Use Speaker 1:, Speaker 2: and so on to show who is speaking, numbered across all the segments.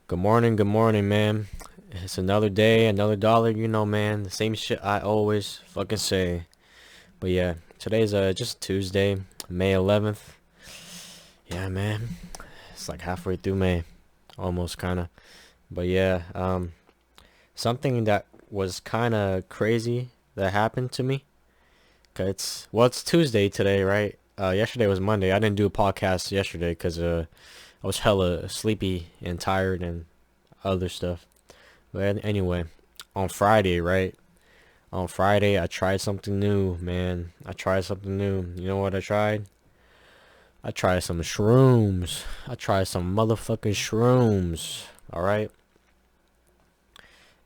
Speaker 1: Good morning, man. It's another day, another dollar, man. The same shit I always fucking say. But yeah, today's just Tuesday, May 11th. Yeah, man. It's like halfway through May, almost kind of. But yeah, something that was kind of crazy that happened to me. 'Cause it's Tuesday today, right? Yesterday was Monday. I didn't do a podcast yesterday because I was hella sleepy and tired and other stuff. But anyway, on Friday, right? On Friday, I tried something new, man. I tried something new. You know what I tried? I tried some shrooms. I tried some motherfucking shrooms. All right.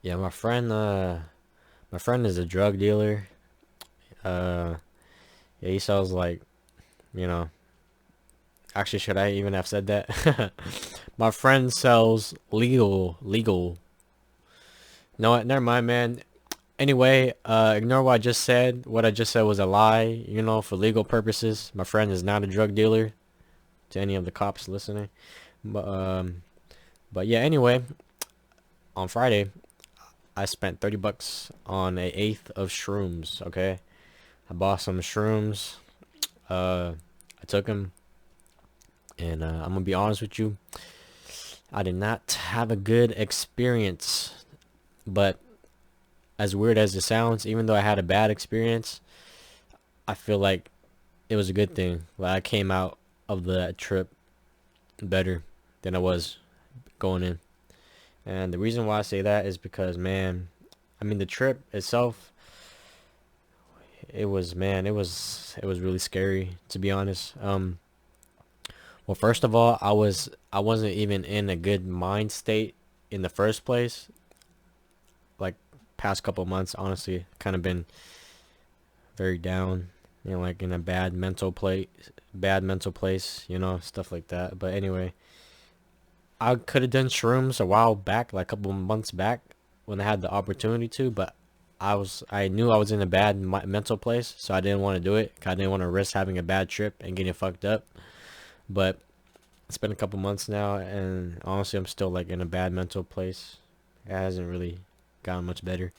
Speaker 1: Yeah, my friend is a drug dealer. Uh, yeah, he sells like, you know. Actually, should I even have said that? My friend sells legal. No, never mind, man. Anyway, ignore what I just said. What I just said was a lie, for legal purposes. My friend is not a drug dealer, to any of the cops listening. But but yeah, anyway, on Friday, I spent 30 bucks on a eighth of shrooms, okay? I bought some shrooms. I took them, and I'm gonna be honest with you, I did not have a good experience. But as weird as it sounds, even though I had a bad experience, I feel like it was a good thing. Like I came out of the trip better than I was going in. And the reason why I say that is because, man, I mean the trip itself, it was really scary, to be honest. Well, first of all, I wasn't even in a good mind state in the first place. Like past couple months, honestly, kind of been very down, like in a bad mental place, stuff like that. But anyway, I could have done shrooms a while back, like a couple months back, when I had the opportunity to, but I knew I was in a bad mental place, so I didn't want to do it. I didn't want to risk having a bad trip and getting fucked up. But it's been a couple months now, and honestly, I'm still like in a bad mental place. It hasn't really gotten much better.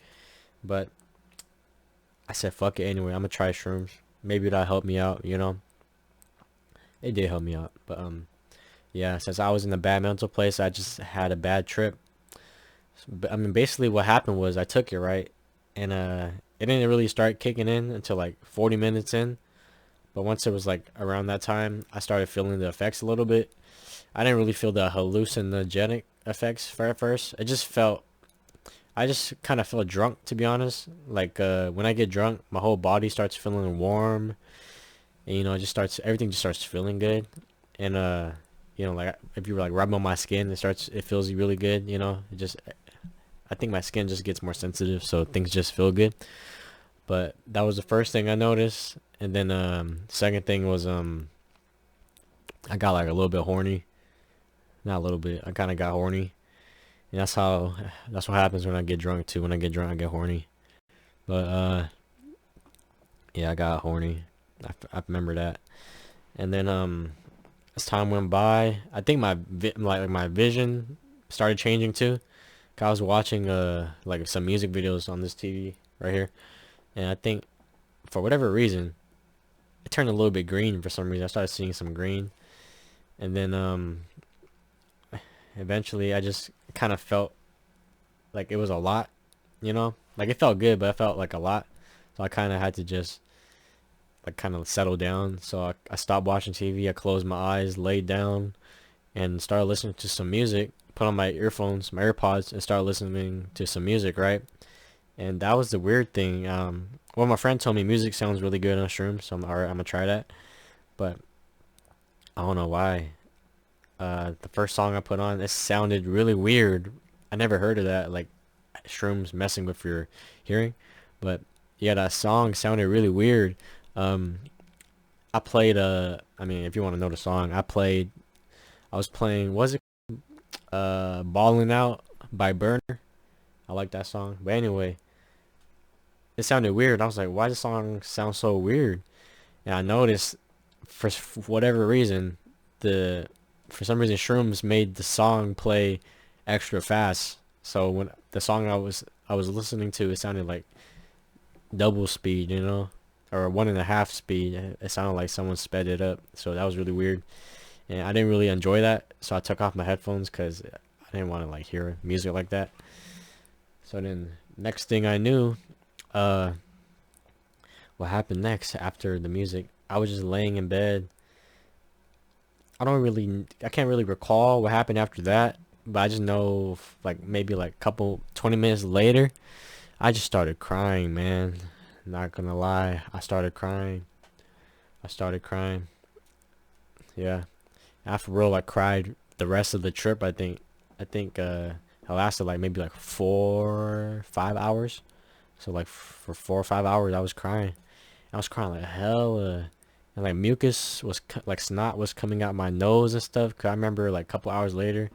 Speaker 1: But I said, fuck it anyway. I'm gonna try shrooms. Maybe that'll help me out. It did help me out, but yeah, since I was in a bad mental place, I just had a bad trip. But I mean, basically, what happened was I took it, right, and it didn't really start kicking in until like 40 minutes in. But once it was like around that time, I started feeling the effects a little bit. I didn't really feel the hallucinogenic effects for at first. I just kind of felt drunk, to be honest. Like when I get drunk, my whole body starts feeling warm, and everything just starts feeling good, and like if you were like rubbing on my skin, it feels really good. I think my skin just gets more sensitive, so things just feel good. But that was the first thing I noticed, and then second thing was I got like a little bit horny. Not a little bit. I kind of got horny, and that's what happens when I get drunk too. When I get drunk, I get horny. But yeah, I got horny. I remember that. And then as time went by, I think my vision started changing too. 'Cause I was watching like some music videos on this TV right here, and I think for whatever reason it turned a little bit green for some reason. I started seeing some green, and then eventually I just kind of felt like it was a lot, like it felt good, but it felt like a lot. So I kind of had to just like kind of settle down. So I stopped watching TV. I closed my eyes, laid down, and started listening to some music. Put on my earphones, my AirPods, and started listening to some music, right? And that was the weird thing. Well, my friend told me music sounds really good on shrooms, so alright, I'm gonna try that. But I don't know why. The first song I put on, it sounded really weird. I never heard of that, like shrooms messing with your hearing. But yeah, that song sounded really weird. Um, I played I mean, if you want to know the song, I was playing, was it Ballin' Out by Burner? I like that song. But anyway, it sounded weird. I was like, why does the song sound so weird? And I noticed for whatever reason, the for some reason shrooms made the song play extra fast. So when the song I was listening to, it sounded like double speed, or 1.5 speed. It sounded like someone sped it up. So that was really weird, and I didn't really enjoy that. So I took off my headphones because I didn't want to like hear music like that. So then next thing I knew, uh, what happened next after the music? I was just laying in bed. I can't really recall what happened after that, but I just know like maybe like couple 20 minutes later, I just started crying, man. Not gonna lie, I started crying. I started crying. Yeah, after real, I cried the rest of the trip. I think it lasted like maybe like 4 5 hours. So like for 4 or 5 hours, I was crying. I was crying like hell, and like mucus like snot was coming out my nose and stuff. Cause I remember like a couple hours later,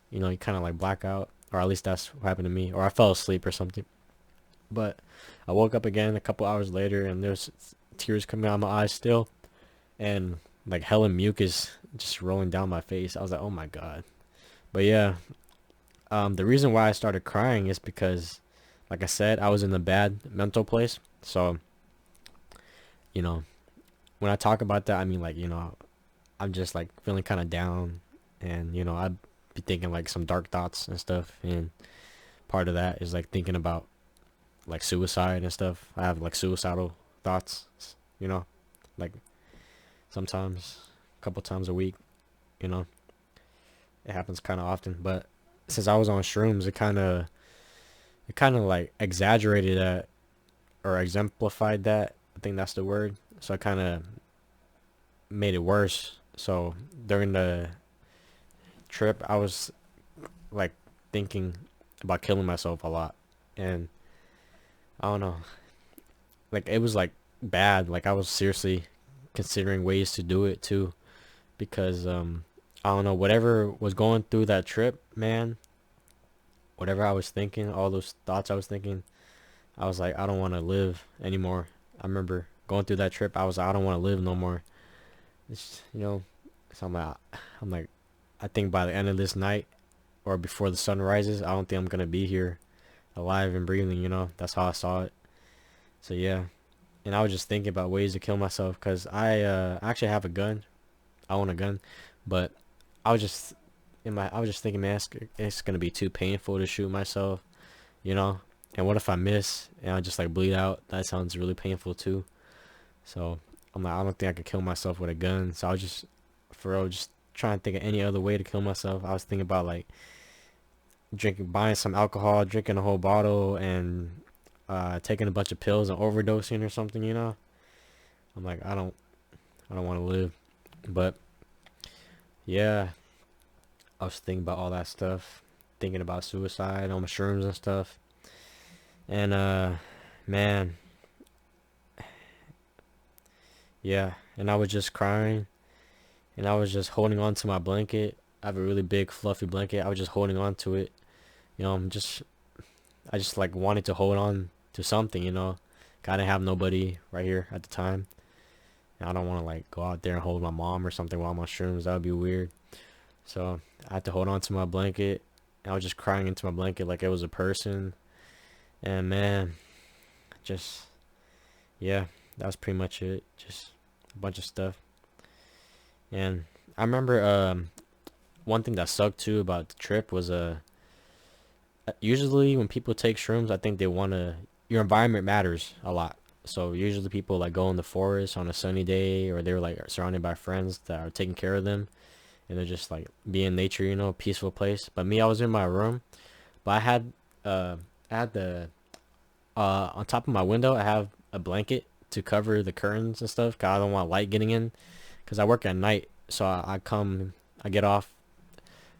Speaker 1: you kind of like black out, or at least that's what happened to me, or I fell asleep or something. But I woke up again a couple hours later, and there's tears coming out of my eyes still, and like hella mucus just rolling down my face. I was like, oh my god. But yeah, the reason why I started crying is because, like I said, I was in a bad mental place. So you know, when I talk about that, I mean like I'm just like feeling kind of down, and I'd be thinking like some dark thoughts and stuff, and part of that is like thinking about like suicide and stuff. I have like suicidal thoughts, you know, like sometimes, a couple times a week, you know. It happens kind of often, but since I was on shrooms, it kind of like exaggerated that or exemplified that. I think that's the word. So I kind of made it worse. So during the trip, I was like thinking about killing myself a lot, and I don't know, like it was like bad. Like I was seriously considering ways to do it too, because I don't know, whatever was going through that trip, man. Whatever I was thinking, all those thoughts I was thinking, I was like, I don't want to live anymore. I remember going through that trip. I was like, I don't want to live no more. It's. So I'm like, I think by the end of this night or before the sun rises, I don't think I'm gonna be here alive and breathing. That's how I saw it. So yeah, and I was just thinking about ways to kill myself because I actually have a gun. I own a gun, but I was just I was just thinking, man, it's gonna be too painful to shoot myself, you know. And what if I miss and I just like bleed out? That sounds really painful too. So I'm like, I don't think I could kill myself with a gun. So I was just, for real, just trying to think of any other way to kill myself. I was thinking about like buying some alcohol, drinking a whole bottle, and taking a bunch of pills and overdosing or something. I'm like, I don't want to live. But yeah, I was thinking about all that stuff, thinking about suicide on mushrooms and stuff, and man, yeah, and I was just crying, and I was just holding on to my blanket. I have a really big fluffy blanket. I was just holding on to it. I just like wanted to hold on to something. I didn't have nobody right here at the time. And I don't want to like go out there and hold my mom or something while I'm on shrooms. That would be weird. So I had to hold on to my blanket. I was just crying into my blanket like it was a person. And man, just, yeah, that was pretty much it. Just a bunch of stuff. And I remember one thing that sucked too about the trip was usually when people take shrooms, I think they want to, your environment matters a lot. So usually people like go in the forest on a sunny day, or they're like surrounded by friends that are taking care of them, and they're just like be in nature, peaceful place. But me, I was in my room, but I had the on top of my window, I have a blanket to cover the curtains and stuff, 'cause I don't want light getting in, because I work at night. So I get off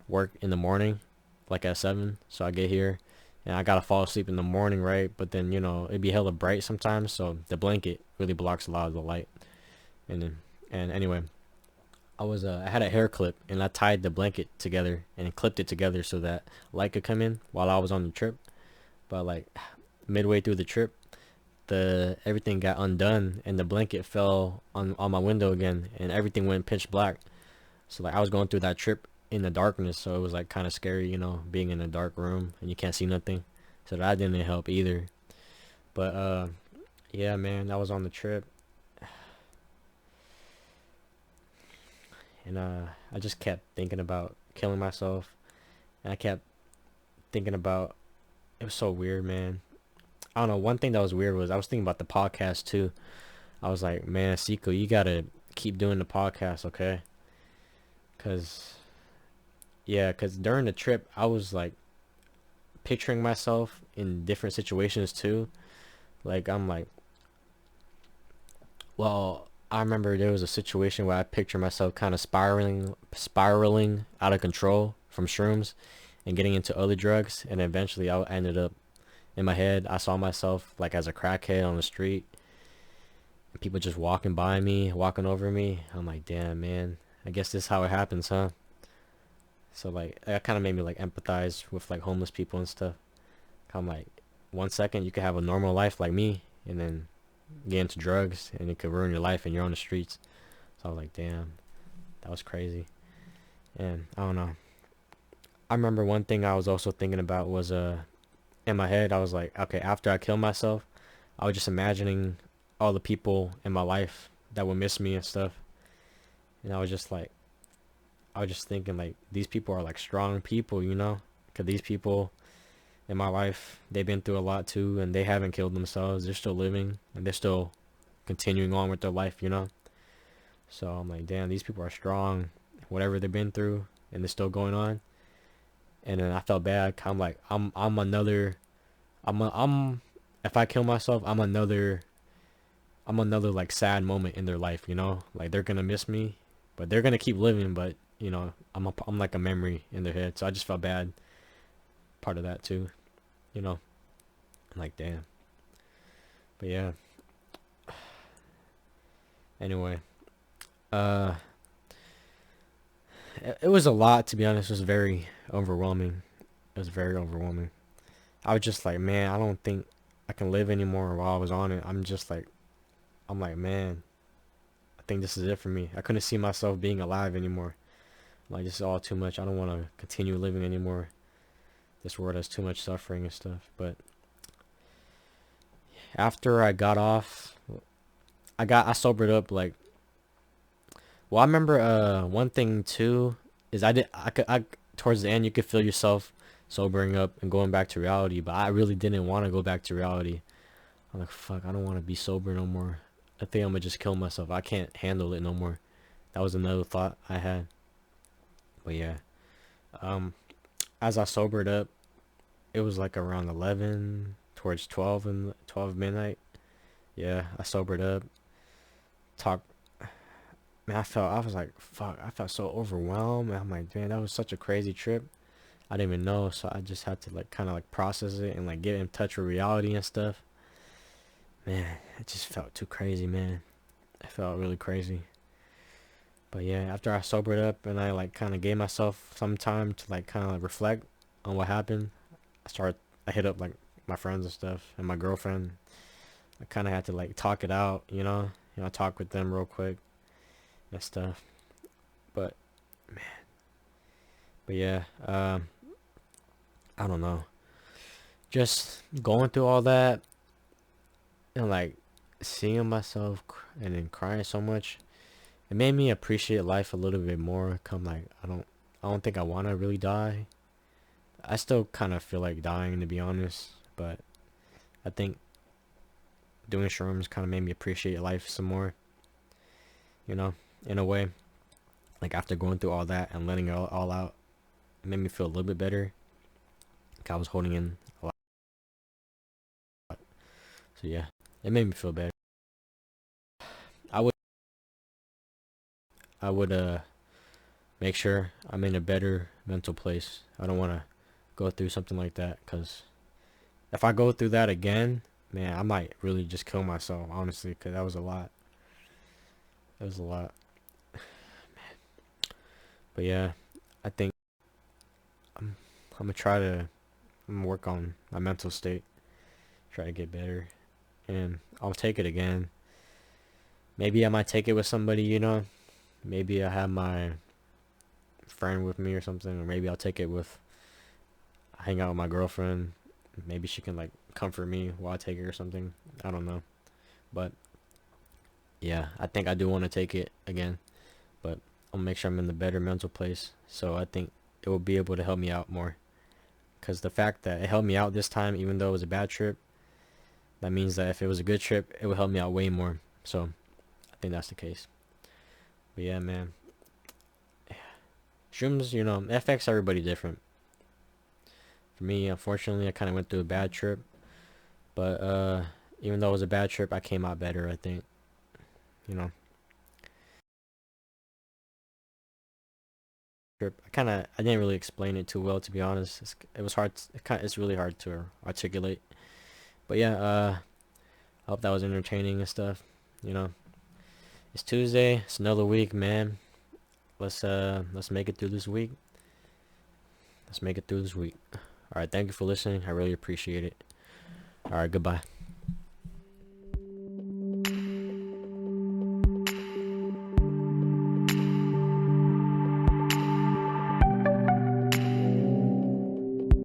Speaker 1: work in the morning, like at 7. So I get here, and I gotta fall asleep in the morning, right? But then it'd be hella bright sometimes, so the blanket really blocks a lot of the light. And anyway, I had a hair clip, and I tied the blanket together and clipped it together so that light could come in while I was on the trip. But like midway through the trip, the everything got undone, and the blanket fell on my window again, and everything went pitch black. So like I was going through that trip in the darkness, so it was like kind of scary, being in a dark room and you can't see nothing. So that didn't help either. But yeah, man, I was on the trip, and I just kept thinking about killing myself, and I kept thinking about it was so weird, man. I don't know. One thing that was weird was I was thinking about the podcast too. I was like, man, Xico, you gotta keep doing the podcast, okay? Cause yeah, cause during the trip I was like picturing myself in different situations too. Like I'm like, well, I remember there was a situation where I pictured myself kind of spiraling out of control from shrooms and getting into other drugs, and eventually I ended up in my head. I saw myself like as a crackhead on the street, and people just walking by me, walking over me. I'm like, damn, man. I guess this is how it happens, huh? So like, that kind of made me like empathize with like homeless people and stuff. I'm like, 1 second you could have a normal life like me, and then get into drugs, and it could ruin your life, and you're on the streets. So I was like, damn, that was crazy. And I don't know. I remember one thing I was also thinking about was in my head I was like, okay, after I kill myself, I was just imagining all the people in my life that would miss me and stuff. And I was just like, I was just thinking like these people are like strong people, because these people in my life, they've been through a lot too, and they haven't killed themselves. They're still living, and they're still continuing on with their life. So I'm like, damn, these people are strong, whatever they've been through, and they're still going on. And then I felt bad. I'm like, I'm another, I'm if I kill myself, I'm another like sad moment in their life. Like they're gonna miss me, but they're gonna keep living. But I'm like a memory in their head. So I just felt bad. Part of that too. I'm like, damn. But yeah. Anyway, uh, it was a lot, to be honest. It was very overwhelming. It was very overwhelming. I was just like, man, I don't think I can live anymore while I was on it. I'm like, man, I think this is it for me. I couldn't see myself being alive anymore. Like, this is all too much. I don't want to continue living anymore. This world has too much suffering and stuff. But after I got off, I sobered up like, well, I remember one thing too is I towards the end you could feel yourself sobering up and going back to reality, but I really didn't want to go back to reality. I'm like, fuck, I don't want to be sober no more. I think I'm gonna just kill myself. I can't handle it no more. That was another thought I had. But yeah, um, as I sobered up, it was like around 11 towards 12 and 12 midnight. Yeah, I sobered up. Talked. Man, I was like, fuck, I felt so overwhelmed. I'm like, man, that was such a crazy trip. I didn't even know, so I just had to like kind of like process it and like get in touch with reality and stuff. Man, it just felt too crazy, man. It felt really crazy. But yeah, after I sobered up and I like kind of gave myself some time to like kind of like reflect on what happened, I hit up like my friends and stuff and my girlfriend. I kind of had to like talk it out, talk with them real quick and stuff. But but yeah, I don't know. Just going through all that and like seeing myself and then crying so much, it made me appreciate life a little bit more. Come like I don't think I want to really die. I still kind of feel like dying, to be honest, but I think doing shrooms kind of made me appreciate life some more, you know, in a way. Like after going through all that and letting it all out, it made me feel a little bit better. Like I was holding in a lot. So yeah, it made me feel better. I would I would make sure I'm in a better mental place. I don't want to go through something like that, because if I go through that again, man, I might really just kill myself, honestly, because that was a lot. That was a lot. But yeah, I think I'm gonna try to work on my mental state, try to get better, and I'll take it again. Maybe I might take it with somebody. Maybe I have friend with me or something, or maybe I'll take it with hang out with my girlfriend. Maybe she can like comfort me while I take it or something. I don't know, but yeah, I think I do want to take it again, but I'll make sure I'm in the better mental place. So I think it will be able to help me out more. Because the fact that it helped me out this time, even though it was a bad trip, that means that if it was a good trip, it would help me out way more. So I think that's the case. But yeah, man. Shrooms, it affects everybody different. For me, unfortunately, I kind of went through a bad trip. But even though it was a bad trip, I came out better, I think. You know, trip. I didn't really explain it too well, to be honest. It was hard. It's really hard to articulate. But yeah, I hope that was entertaining and stuff. You know, it's Tuesday. It's another week, man. Let's make it through this week. Let's make it through this week. All right, thank you for listening. I really appreciate it. All right, goodbye.